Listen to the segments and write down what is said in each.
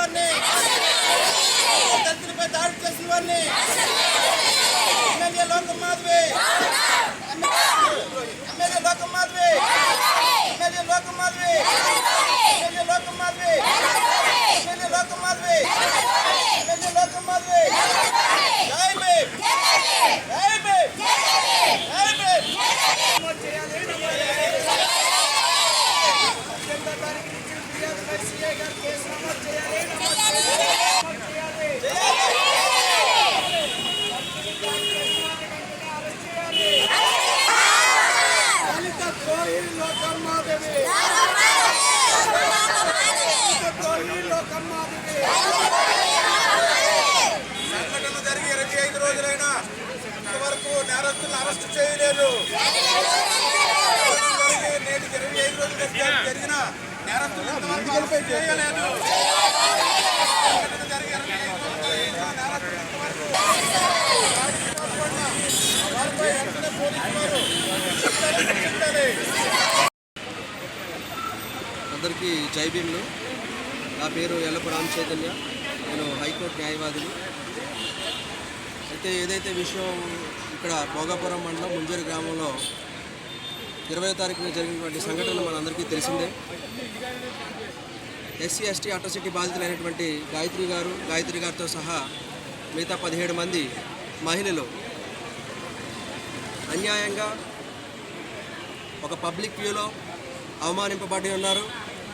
వారిని దళితులపై దాడి చేసిన వారిని ఎమ్మెల్యే లోకం మాధవి ఎమ్మెల్యే లోకం మాధవి ఎమ్మెల్యే లోకం మాధవి ఎమ్మెల్యే లోకం మాధవి ఎమ్మెల్యే లోకం మాధవి ఎమ్మెల్యే లోకం మాధవి జై భీమ్ జై భీమ్ జై భీమ్ సంఘటన జరిగి 25 రోజులైనా ఇంతవరకు నేరస్తులను అరెస్ట్ చేయలేదు. నేటికి 25 రోజులు జరిగిన నేరస్తులు ఇంతవరకు అరెస్ట్ చేయలేదు. సంఘటన జరిగి 25 రోజులైనా నేరస్తులు ఇంతవరకు వారిపై వెంటనే పోలీసు వారు శిక్షించాలి. అందరికీ జై భీమ్లు. నా పేరు ఎల్లపు రామ్ చైతన్య. నేను హైకోర్టు న్యాయవాదిని. అయితే ఏదైతే విషయం ఇక్కడ భోగాపురం మండలం ముంజేరు గ్రామంలో 20వ తారీఖున జరిగినటువంటి సంఘటన మనందరికీ తెలిసిందే. ఎస్సీ ఎస్టీ అట్రాసిటీ బాధితులైనటువంటి గాయత్రి గారితో సహా మిగతా 17 మంది మహిళలు అన్యాయంగా ఒక పబ్లిక్ వ్యూలో అవమానింపబడి ఉన్నారు.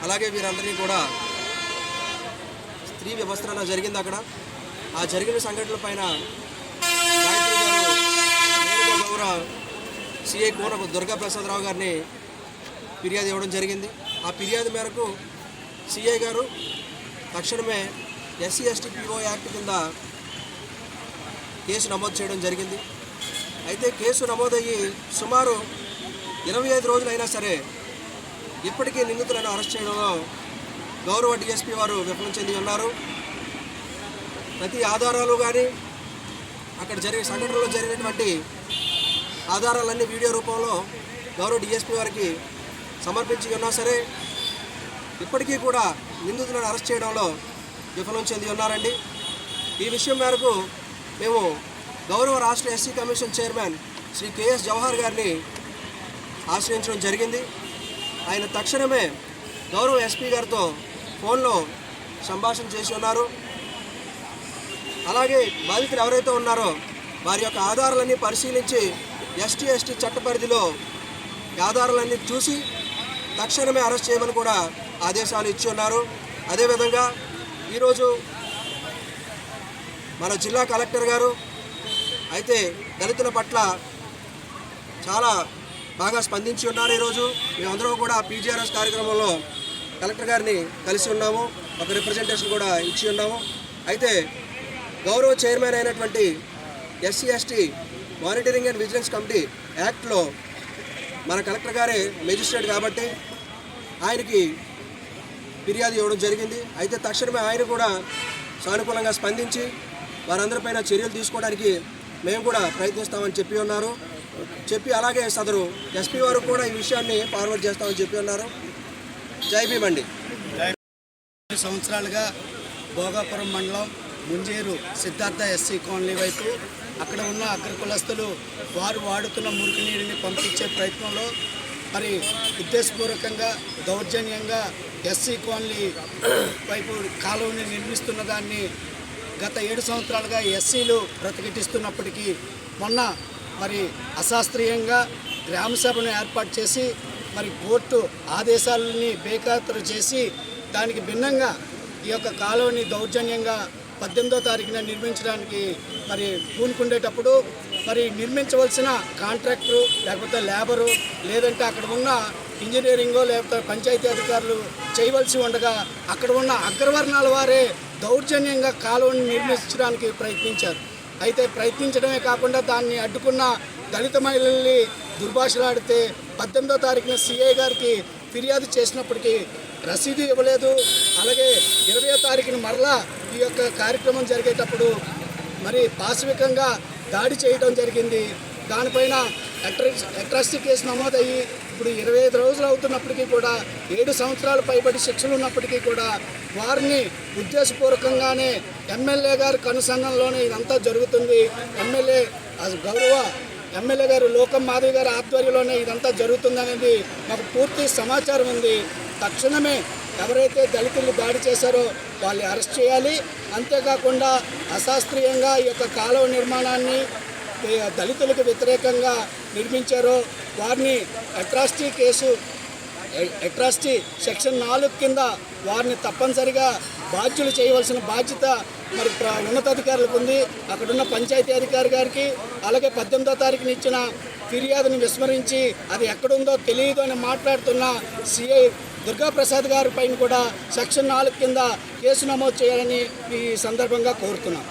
అలాగే వీరందరినీ కూడా స్త్రీ వ్యవస్థన జరిగింది. అక్కడ ఆ జరిగిన సంఘటనల పైన గాయత్రి గారు నేరుగా గౌరవ సిఐ కోనకు దుర్గాప్రసాదరావు గారిని ఫిర్యాదు ఇవ్వడం జరిగింది. ఆ ఫిర్యాదు మేరకు సిఐ గారు తక్షణమే ఎస్సీ ఎస్టీ పిఓ యాక్ట్ కింద కేసు నమోదు చేయడం జరిగింది. అయితే కేసు నమోదయ్యి సుమారు 25 రోజులైనా సరే ఇప్పటికీ నిందితులను అరెస్ట్ చేయడంలో గౌరవ డిఎస్పీ వారు విఫలం చెంది ఉన్నారు. ప్రతి ఆధారాలు కానీ అక్కడ సంఘటనలో జరిగినటువంటి ఆధారాలన్నీ వీడియో రూపంలో గౌరవ డిఎస్పీ వారికి సమర్పించి ఉన్నా సరే ఇప్పటికీ కూడా నిందితులను అరెస్ట్ చేయడంలో విఫలం చెంది ఉన్నారండి. ఈ విషయం మేరకు మేము గౌరవ రాష్ట్ర SC commission chairman Shri KS Jawahar గారిని ఆశ్రయించడం జరిగింది. ఆయన తక్షణమే గౌరవ ఎస్పీ గారితో ఫోన్లో సంభాషణ చేసి ఉన్నారు. అలాగే బాధితులు ఎవరైతే ఉన్నారో వారి యొక్క ఆధారాలన్నీ పరిశీలించి ఎస్టీ ఎస్టీ చట్ట పరిధిలో ఆధారాలన్నీ చూసి తక్షణమే అరెస్ట్ చేయమని కూడా ఆదేశాలు ఇచ్చి ఉన్నారు. అదేవిధంగా ఈరోజు మన జిల్లా కలెక్టర్ గారు అయితే దళితుల పట్ల చాలా బాగా స్పందించి ఉన్నారు. ఈరోజు మేమందరం కూడా పీజీఆర్ఎస్ కార్యక్రమంలో కలెక్టర్ గారిని కలిసి ఉన్నాము. ఒక రిప్రజెంటేషన్ కూడా ఇచ్చి ఉన్నాము. అయితే గౌరవ చైర్మన్ అయినటువంటి SC ST monitoring and vigilance committee యాక్ట్లో మన కలెక్టర్ గారే మేజిస్ట్రేట్ కాబట్టి ఆయనకి ఫిర్యాదు ఇవ్వడం జరిగింది. అయితే తక్షణమే ఆయన కూడా సానుకూలంగా స్పందించి వారందరిపైన చర్యలు తీసుకోవడానికి మేము కూడా ప్రయత్నిస్తామని చెప్పి ఉన్నారు. అలాగే సదరు ఎస్పీ వారు కూడా ఈ విషయాన్ని ఫార్వర్డ్ చేస్తామని చెప్పి ఉన్నారు. జై భీమ్ అండి. సంవత్సరాలుగా భోగాపురం మండలం ముంజేరు సిద్ధార్థ ఎస్సీ కాలనీ వైపు అక్కడ ఉన్న అగ్రకులస్తులు వారు వాడుతున్న మురికి నీటిని పంపించే ప్రయత్నంలో మరి ఉద్దేశపూర్వకంగా దౌర్జన్యంగా ఎస్సీ కాలనీ వైపు కాలువని నిర్మిస్తున్న దాన్ని గత 7 సంవత్సరాలుగా ఎస్సీలు ప్రతిఘటిస్తున్నప్పటికీ మొన్న మరి అశాస్త్రీయంగా గ్రామసభను ఏర్పాటు చేసి మరి కోర్టు ఆదేశాలని బేఖాతరు చేసి దానికి భిన్నంగా ఈ యొక్క కాలువని దౌర్జన్యంగా 18వ తారీఖున నిర్మించడానికి మరి పూనుకుండేటప్పుడు మరి నిర్మించవలసిన కాంట్రాక్టరు లేకపోతే లేబరు లేదంటే అక్కడ ఉన్న ఇంజనీరింగో లేకపోతే పంచాయతీ అధికారులు చేయవలసి ఉండగా అక్కడ ఉన్న అగ్రవర్ణాల వారే దౌర్జన్యంగా కాలువను నిర్మించడానికి ప్రయత్నించారు. అయితే ప్రయత్నించడమే కాకుండా దాన్ని అడ్డుకున్న దళిత మహిళల్ని దుర్భాషలాడితే 18వ తారీఖున సిఐ గారికి ఫిర్యాదు చేసినప్పటికీ రసీదు ఇవ్వలేదు. అలాగే 20వ తారీఖున మరలా ఈ యొక్క కార్యక్రమం జరిగేటప్పుడు మరి పాశవికంగా దాడి చేయడం జరిగింది. దానిపైన అట్రాసిటీ కేసు నమోదయ్యి ఇప్పుడు 25 రోజులు అవుతున్నప్పటికీ కూడా 7 సంవత్సరాలు పైబడి శిక్షలు ఉన్నప్పటికీ కూడా వారిని ఉద్దేశపూర్వకంగానే ఎమ్మెల్యే గారి కనుసన్నల్లోనే ఇదంతా జరుగుతుంది. గౌరవ ఎమ్మెల్యే గారు లోకం మాధవి గారి ఆధ్వర్యంలోనే ఇదంతా జరుగుతుందనేది మాకు పూర్తి సమాచారం ఉంది. తక్షణమే ఎవరైతే దళితులు దాడి చేశారో వాళ్ళు అరెస్ట్ చేయాలి. అంతేకాకుండా అశాస్త్రీయంగా ఈ యొక్క కాలువ నిర్మాణాన్ని దళితులకు వ్యతిరేకంగా నిర్మించారో వారిని అట్రాసిటీ సెక్షన్ 4 కింద వారిని తప్పనిసరిగా బాధ్యులు చేయవలసిన బాధ్యత మరి ఉన్నతాధికారులకు ఉంది. అక్కడున్న పంచాయతీ అధికారి గారికి అలాగే 18వ తారీఖున ఇచ్చిన ఫిర్యాదును విస్మరించి అది ఎక్కడుందో తెలియదు అని మాట్లాడుతున్న సిఐ దుర్గాప్రసాద్ గారి పైన కూడా సెక్షన్ 4 కింద కేసు నమోదు చేయాలని ఈ సందర్భంగా కోరుతున్నాం.